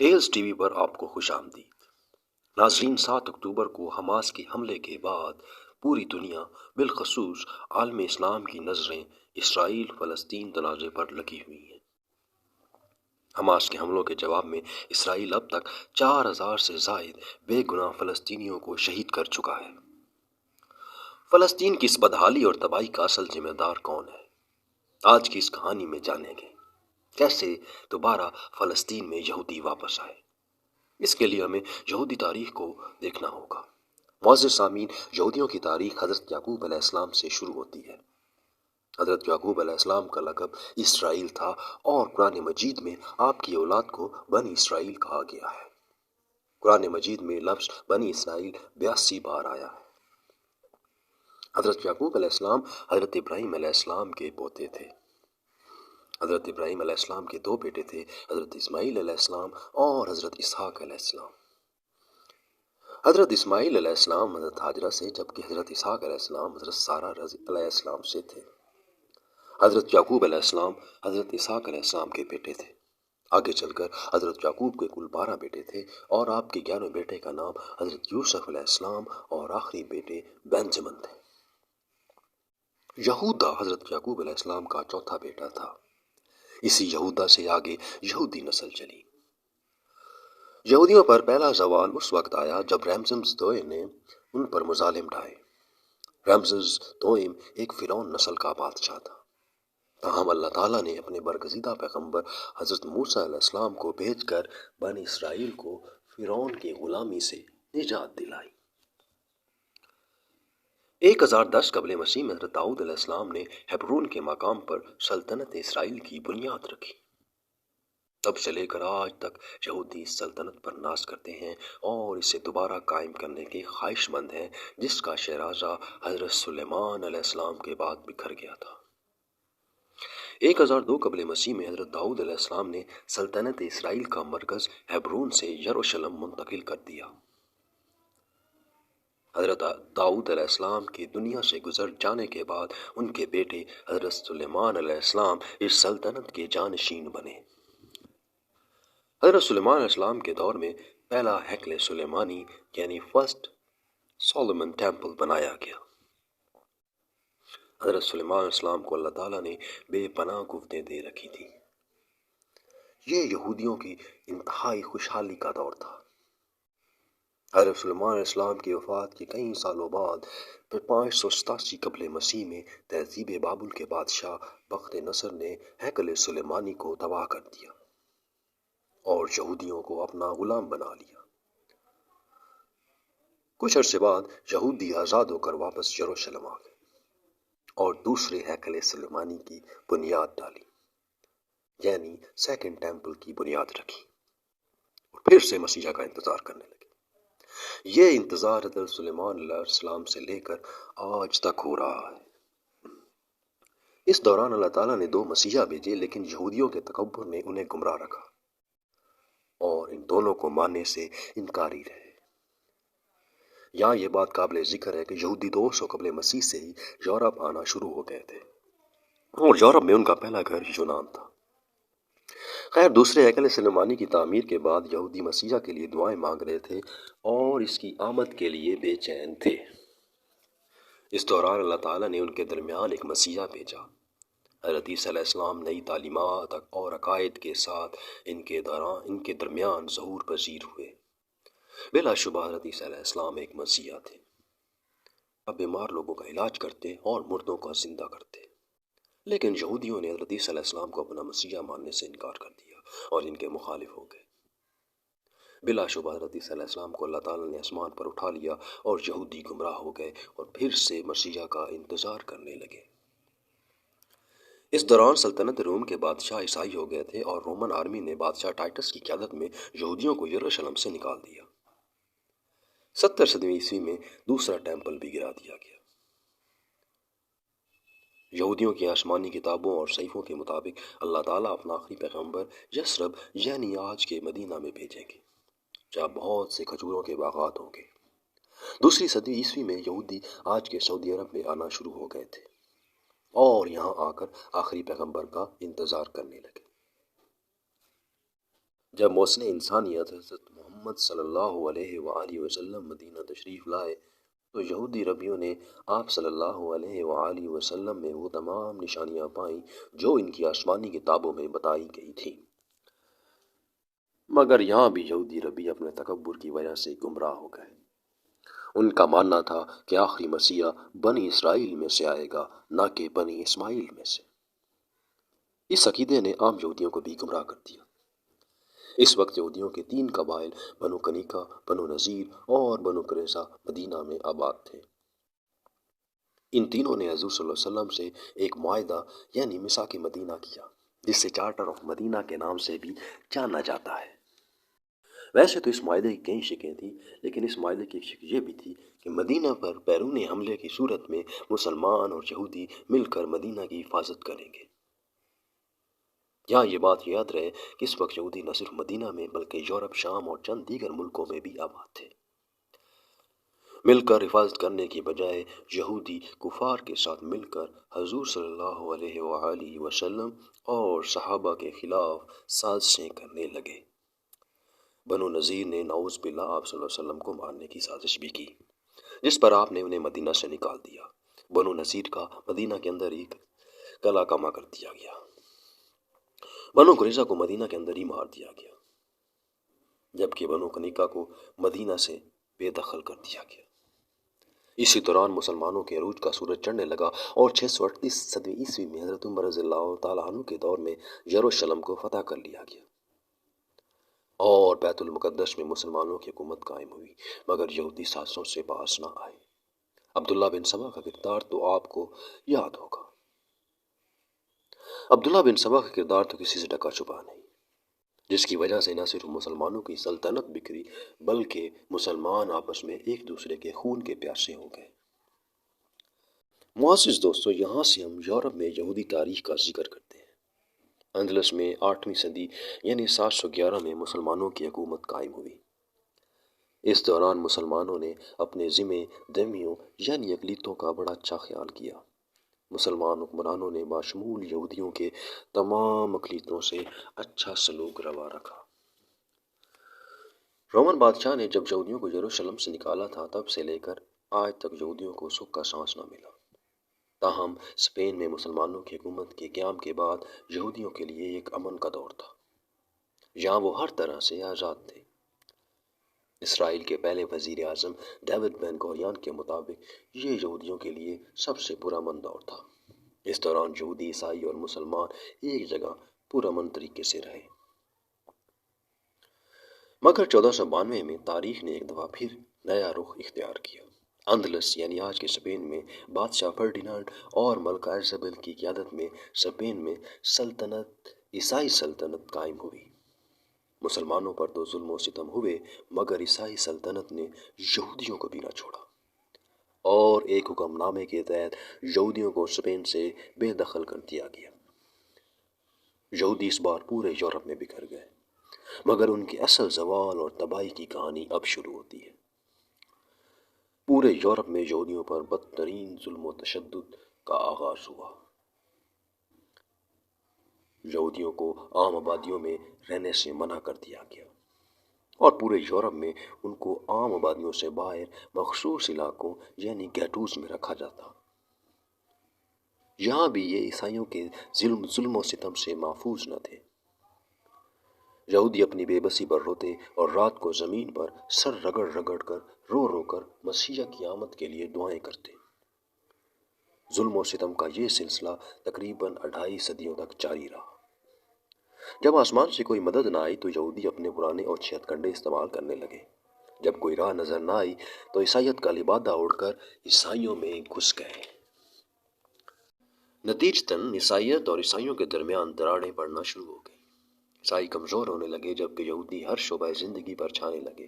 Tells T V پر آپ کو خوش آمدید۔ ناظرین، 7 اکتوبر کو حماس کے حملے کے بعد پوری دنیا بالخصوص عالم اسلام کی نظریں اسرائیل فلسطین تنازع پر لگی ہوئی ہیں۔ حماس کے حملوں کے جواب میں اسرائیل اب تک 4000 سے زائد بے گناہ فلسطینیوں کو شہید کر چکا ہے۔ فلسطین کی اس بدحالی اور تباہی کا اصل ذمہ دار کون ہے؟ آج کی اس کہانی میں جانیں گے کیسے دوبارہ فلسطین میں یہودی واپس آئے۔ اس کے لیے ہمیں یہودی تاریخ کو دیکھنا ہوگا۔ معزز سامعین، یہودیوں کی تاریخ حضرت یعقوب علیہ السلام سے شروع ہوتی ہے۔ حضرت یعقوب علیہ السلام کا لقب اسرائیل تھا اور قرآن مجید میں آپ کی اولاد کو بنی اسرائیل کہا گیا ہے۔ قرآن مجید میں لفظ بنی اسرائیل 82 بار آیا ہے۔ حضرت یعقوب علیہ السلام حضرت ابراہیم علیہ السلام کے پوتے تھے۔ حضرت ابراہیم علیہ السلام کے 2 بیٹے تھے، حضرت اسماعیل علیہ السلام اور حضرت اسحاق علیہ السلام۔ حضرت اسماعیل علیہ السلام حضرت ہاجرہ سے، جبکہ حضرت اسحاق علیہ السلام حضرت سارہ علیہ السلام سے تھے۔ حضرت یعقوب علیہ السلام حضرت اسحاق علیہ السلام کے بیٹے تھے۔ آگے چل کر حضرت یعقوب کے کل 12 بیٹے تھے اور آپ کے 11ویں بیٹے کا نام حضرت یوسف علیہ السلام اور آخری بیٹے بنجمن تھے۔ یہودا حضرت یعقوب علیہ السلام کا 4تھا بیٹا تھا۔ اسی یہودا سے آگے یہودی نسل چلی۔ یہودیوں پر پہلا زوال اس وقت آیا جب رمسیس دوئم نے ان پر مظالم ڈھائے۔ رمسیس دوئم ایک فرعون نسل کا بادشاہ تھا، تاہم اللہ تعالیٰ نے اپنے برگزیدہ پیغمبر حضرت موسیٰ علیہ السلام کو بھیج کر بنی اسرائیل کو فرعون کی غلامی سے نجات دلائی۔ 1010 قبل مسیح میں حضرت داؤد علیہ السلام نے ہیبرون کے مقام پر سلطنت اسرائیل کی بنیاد رکھی۔ تب سے لے کر آج تک یہودی اس سلطنت پر ناز کرتے ہیں اور اسے دوبارہ قائم کرنے کے خواہش مند ہیں، جس کا شہرازہ حضرت سلیمان علیہ السلام کے بعد بکھر گیا تھا۔ 1002 قبل مسیح میں حضرت داؤد علیہ السلام نے سلطنت اسرائیل کا مرکز ہیبرون سے یروشلم منتقل کر دیا۔ حضرت داؤد علیہ السلام کے دنیا سے گزر جانے کے بعد ان کے بیٹے حضرت سلیمان علیہ السلام اس سلطنت کے جانشین بنے۔ حضرت سلیمان علیہ السلام کے دور میں پہلا ہیکل سلیمانی یعنی فرسٹ سولومن ٹیمپل بنایا گیا۔ حضرت سلیمان علیہ السلام کو اللہ تعالیٰ نے بے پناہ قوتیں دے رکھی تھیں۔ یہ یہودیوں کی انتہائی خوشحالی کا دور تھا۔ حضرت سلیمان علیہ السلام کی وفات کے کئی سالوں بعد 587 قبل مسیح میں تہذیب بابل کے بادشاہ بخت نصر نے ہیکل سلیمانی کو تباہ کر دیا اور یہودیوں کو اپنا غلام بنا لیا۔ کچھ عرصے بعد یہودی آزاد ہو کر واپس یروشلم آ گئے اور دوسرے ہیکل سلیمانی کی بنیاد ڈالی، یعنی سیکنڈ ٹیمپل کی بنیاد رکھی، اور پھر سے مسیح کا انتظار کرنے لگے۔ یہ انتظار حضرت سلیمان علیہ السلام سے لے کر آج تک ہو رہا ہے۔ اس دوران اللہ تعالیٰ نے 2 مسیحا بھیجے، لیکن یہودیوں کے تکبر نے انہیں گمراہ رکھا اور ان دونوں کو ماننے سے انکاری رہے۔ یہاں یہ بات قابل ذکر ہے کہ یہودی 200 قبل مسیح سے ہی یورپ آنا شروع ہو گئے تھے اور یورپ میں ان کا پہلا گھر یونان تھا۔ خیر، دوسرے ہیکل سلیمانی کی تعمیر کے بعد یہودی مسیحا کے لیے دعائیں مانگ رہے تھے اور اس کی آمد کے لیے بے چین تھے۔ اس دوران اللہ تعالیٰ نے ان کے درمیان ایک مسیحا بھیجا۔ حضرت عیسیٰ علیہ السلام نئی تعلیمات اور عقائد کے ساتھ ان کے درمیان ظہور پذیر ہوئے۔ بلا شبہ حضرت عیسیٰ علیہ السلام ایک مسیحا تھے۔ اب بیمار لوگوں کا علاج کرتے اور مردوں کا زندہ کرتے، لیکن یہودیوں نے حضرت عیسیٰ علیہ السلام کو اپنا مسیحا ماننے سے انکار کر دیا اور ان کے مخالف ہو گئے۔ بلا شبہ حضرت عیسیٰ علیہ السلام کو اللہ تعالیٰ نے آسمان پر اٹھا لیا اور یہودی گمراہ ہو گئے اور پھر سے مسیحا کا انتظار کرنے لگے۔ اس دوران سلطنت روم کے بادشاہ عیسائی ہو گئے تھے اور رومن آرمی نے بادشاہ ٹائٹس کی قیادت میں یہودیوں کو یروشلم سے نکال دیا۔ 70 صدی عیسوی میں دوسرا ٹیمپل بھی گرا دیا گیا۔ یہودیوں کی آسمانی کتابوں اور صحیفوں کے مطابق اللہ تعالیٰ اپنا آخری پیغمبر یثرب یعنی آج کے مدینہ میں بھیجیں گے، جہاں بہت سے کھجوروں کے باغات ہوں گے۔ 2 صدی عیسوی میں یہودی آج کے سعودی عرب میں آنا شروع ہو گئے تھے اور یہاں آ کر آخری پیغمبر کا انتظار کرنے لگے۔ جب محسن انسانیت حضرت محمد صلی اللہ علیہ وآلہ وسلم مدینہ تشریف لائے تو یہودی ربیوں نے آپ صلی اللہ علیہ وآلہ وسلم میں وہ تمام نشانیاں پائیں جو ان کی آسمانی کتابوں میں بتائی گئی تھیں، مگر یہاں بھی یہودی ربی اپنے تکبر کی وجہ سے گمراہ ہو گئے۔ ان کا ماننا تھا کہ آخری مسیح بنی اسرائیل میں سے آئے گا، نہ کہ بنی اسماعیل میں سے۔ اس عقیدے نے عام یہودیوں کو بھی گمراہ کر دیا۔ اس وقت یہودیوں کے 3 قبائل بنو کنیکا، بنو نذیر اور بنو قریظہ مدینہ میں آباد تھے۔ ان تینوں نے حضور صلی اللہ علیہ وسلم سے ایک معاہدہ یعنی میثاق مدینہ کیا، جسے چارٹر آف مدینہ کے نام سے بھی جانا جاتا ہے۔ ویسے تو اس معاہدے کی کئی شکیں تھیں، لیکن اس معاہدے کی ایک شک یہ بھی تھی کہ مدینہ پر بیرونی حملے کی صورت میں مسلمان اور یہودی مل کر مدینہ کی حفاظت کریں گے۔ یہاں یہ بات یاد رہے کہ اس وقت یہودی نہ صرف مدینہ میں بلکہ یورپ، شام اور چند دیگر ملکوں میں بھی آباد تھے۔ مل کر حفاظت کرنے کی بجائے یہودی کفار کے ساتھ مل کر حضور صلی اللہ علیہ وآلہ وسلم اور صحابہ کے خلاف سازشیں کرنے لگے۔ بنو نذیر نے نعوذ باللہ آپ صلی اللہ علیہ وسلم کو مارنے کی سازش بھی کی، جس پر آپ نے انہیں مدینہ سے نکال دیا۔ بنو نذیر کا مدینہ کے اندر ہی گلا کما کر دیا گیا۔ بنو قریظہ کو مدینہ کے اندر ہی مار دیا گیا، جبکہ بنو کنیکا کو مدینہ سے بے دخل کر دیا گیا۔ اسی دوران مسلمانوں کے عروج کا سورج چڑھنے لگا اور 638 عیسوی میں حضرت عمر رضی اللہ تعالیٰ عنہ کے دور میں یروشلم کو فتح کر لیا گیا اور بیت المقدس میں مسلمانوں کی حکومت قائم ہوئی، مگر یہودی سازشوں سے باز نہ آئے۔ عبداللہ بن سبا کا کردار تو آپ کو یاد ہوگا۔ عبداللہ بن سبا کا کردار تو کسی سے ڈھکا چھپا نہیں، جس کی وجہ سے نہ صرف مسلمانوں کی سلطنت بکھری بلکہ مسلمان آپس میں ایک دوسرے کے خون کے پیاسے ہو گئے۔ معزز دوستو، یہاں سے ہم یورپ میں یہودی تاریخ کا ذکر کرتے ہیں۔ اندلس میں 8ویں صدی یعنی 711 میں مسلمانوں کی حکومت قائم ہوئی۔ اس دوران مسلمانوں نے اپنے ذمہ داریوں یعنی اقلیتوں کا بڑا اچھا خیال کیا۔ مسلمان حکمرانوں نے بشمول یہودیوں کے تمام اقلیتوں سے اچھا سلوک روا رکھا۔ رومن بادشاہ نے جب یہودیوں کو یروشلم سے نکالا تھا، تب سے لے کر آج تک یہودیوں کو سکھ کا سانس نہ ملا۔ تاہم اسپین میں مسلمانوں کی حکومت کے قیام کے بعد یہودیوں کے لیے ایک امن کا دور تھا۔ یہاں وہ ہر طرح سے آزاد تھے۔ اسرائیل کے پہلے وزیر اعظم ڈیوڈ بن گوریون کے مطابق یہ یہودیوں کے لیے سب سے پرامن دور تھا۔ اس دوران یہودی، عیسائی اور مسلمان ایک جگہ پرامن طریقے سے رہے۔ مگر 1492 میں تاریخ نے ایک دفعہ پھر نیا رخ اختیار کیا۔ اندلس یعنی آج کے اسپین میں بادشاہ فرڈینانڈ اور ملکہ ایزابل کی قیادت میں اسپین میں سلطنت عیسائی سلطنت قائم ہوئی۔ مسلمانوں پر تو ظلم و ستم ہوئے، مگر عیسائی سلطنت نے یہودیوں کو بھی نہ چھوڑا اور ایک حکم نامے کے تحت یہودیوں کو اسپین سے بے دخل کر دیا گیا۔ یہودی اس بار پورے یورپ میں بکھر گئے، مگر ان کے اصل زوال اور تباہی کی کہانی اب شروع ہوتی ہے۔ پورے یورپ میں یہودیوں پر بدترین ظلم و تشدد کا آغاز ہوا۔ یہودیوں کو عام آبادیوں میں رہنے سے منع کر دیا گیا اور پورے یورپ میں ان کو عام آبادیوں سے باہر مخصوص علاقوں یعنی گیٹوز میں رکھا جاتا۔ یہاں بھی یہ عیسائیوں کے ظلم و ستم سے محفوظ نہ تھے۔ یہودی اپنی بے بسی پر روتے اور رات کو زمین پر سر رگڑ رگڑ کر رو رو کر مسیح کی آمد کے لیے دعائیں کرتے۔ ظلم و ستم کا یہ سلسلہ تقریباً 2.5 صدیوں تک جاری رہا۔ جب آسمان سے کوئی مدد نہ آئی تو یہودی اپنے پرانے اور چھت کنڈے استعمال کرنے لگے۔ جب کوئی راہ نظر نہ آئی تو عیسائیت کا لبادہ اوڑھ کر عیسائیوں میں گھس گئے۔ نتیجتاً عیسائیت اور عیسائیوں کے درمیان دراڑیں پڑنا شروع ہو گئیں۔ عیسائی کمزور ہونے لگے جبکہ یہودی ہر شعبہ زندگی پر چھانے لگے۔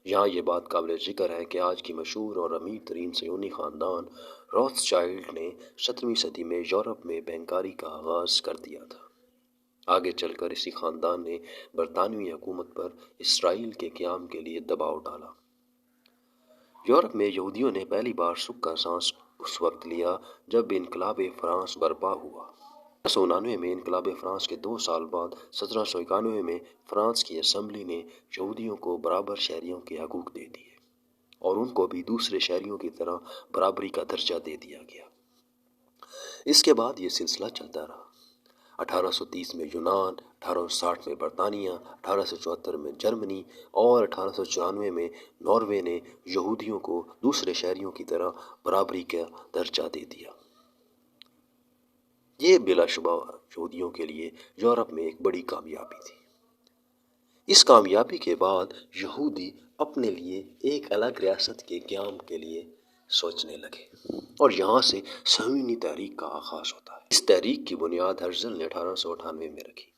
یہاں یہ بات قابل ذکر ہے کہ آج کی مشہور اور امیر ترین صہیونی خاندان روتھ چائلڈ نے 17ویں صدی میں یورپ میں بینکاری کا آغاز کر دیا تھا۔ آگے چل کر اسی خاندان نے برطانوی حکومت پر اسرائیل کے قیام کے لیے دباؤ ڈالا۔ یورپ میں یہودیوں نے پہلی بار سکھ کا سانس اس وقت لیا جب انقلاب فرانس برپا ہوا۔ 1799 میں انقلاب فرانس کے 2 سال بعد 1791 میں فرانس کی اسمبلی نے یہودیوں کو برابر شہریوں کے حقوق دے دیے اور ان کو بھی دوسرے شہریوں کی طرح برابری کا درجہ دے دیا گیا۔ اس کے بعد یہ سلسلہ چلتا رہا۔ 1830 میں یونان، 1860 میں برطانیہ، 1874 میں جرمنی اور 1894 میں ناروے نے یہودیوں کو دوسرے شہریوں کی طرح برابری کا درجہ دے دیا۔ یہ بلا شبہ یہودیوں کے لیے یورپ میں ایک بڑی کامیابی تھی۔ اس کامیابی کے بعد یہودی اپنے لیے ایک الگ ریاست کے قیام کے لیے سوچنے لگے اور یہاں سے صہیونی تحریک کا آغاز ہوتا ہے۔ اس تحریک کی بنیاد ہرزل نے 1898 میں رکھی۔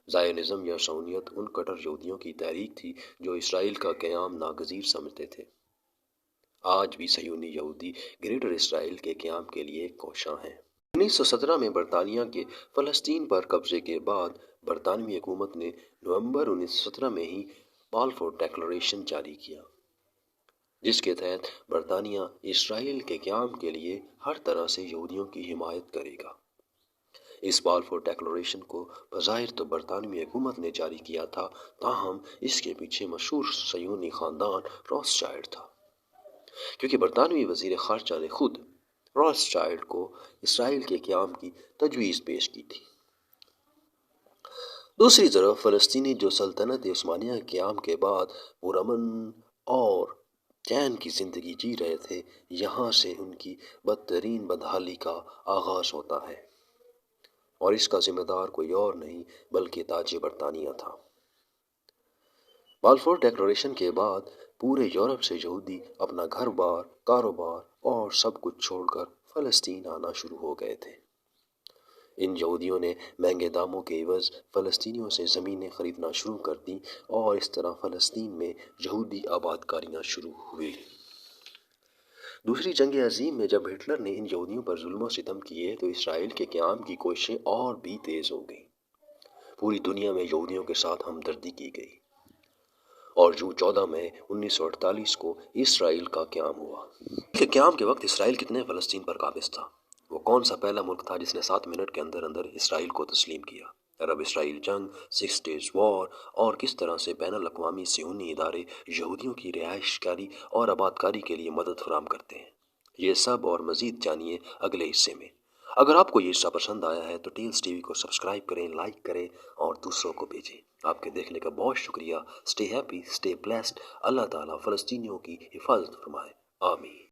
زائونزم یا صہیونیت ان کٹر یہودیوں کی تحریک تھی جو اسرائیل کا قیام ناگزیر سمجھتے تھے۔ آج بھی صہیونی یہودی گریٹر اسرائیل کے قیام کے لیے کوشاں ہیں۔ 1917 میں برطانیہ کے فلسطین پر قبضے کے بعد برطانوی حکومت نے نومبر 1917 میں ہی بالفور ڈکلریشن جاری کیا، جس کے تحت برطانیہ اسرائیل کے قیام کے لیے ہر طرح سے یہودیوں کی حمایت کرے گا۔ اس بالفور ڈکلریشن کو بظاہر تو برطانوی حکومت نے جاری کیا تھا، تاہم اس کے پیچھے مشہور صہیونی خاندان روتھشائلڈ تھا، کیونکہ برطانوی وزیر خارجہ نے خود روتھشائلڈ کو اسرائیل کے قیام کی تجویز پیش کی تھی۔ دوسری طرف فلسطینی جو سلطنت عثمانیہ کے قیام کے بعد پرامن اور چین کی زندگی جی رہے تھے، یہاں سے ان کی بدترین بدحالی کا آغاز ہوتا ہے اور اس کا ذمہ دار کوئی اور نہیں بلکہ تاج برطانیہ تھا۔ بالفور ڈکلریشن کے بعد پورے یورپ سے یہودی اپنا گھر بار، کاروبار اور سب کچھ چھوڑ کر فلسطین آنا شروع ہو گئے تھے۔ ان یہودیوں نے مہنگے داموں کے عوض فلسطینیوں سے زمینیں خریدنا شروع کر دیں اور اس طرح فلسطین میں یہودی آباد کاریاں شروع ہوئی۔ دوسری جنگ عظیم میں جب ہٹلر نے ان یہودیوں پر ظلم و ستم کیے تو اسرائیل کے قیام کی کوششیں اور بھی تیز ہو گئیں۔ پوری دنیا میں یہودیوں کے ساتھ ہمدردی کی گئی اور جون 14 مئی 1948 کو اسرائیل کا قیام ہوا۔ کے قیام کے وقت اسرائیل کتنے فلسطین پر قابض تھا؟ وہ کون سا پہلا ملک تھا جس نے 7 منٹ کے اندر اندر اسرائیل کو تسلیم کیا؟ عرب اسرائیل جنگ، 6 ڈیز وار اور کس طرح سے بین الاقوامی صہیونی ادارے یہودیوں کی رہائش کاری اور آباد کاری کے لیے مدد فراہم کرتے ہیں، یہ سب اور مزید جانیے اگلے حصے میں۔ اگر آپ کو یہ حصہ پسند آیا ہے تو ٹیلز ٹی وی کو سبسکرائب کریں، لائک کریں اور دوسروں کو بھیجیں۔ آپ کے دیکھنے کا بہت شکریہ۔ Stay happy, stay blessed. Allah تعالیٰ فلسطینیوں کی حفاظت فرمائے، آمین۔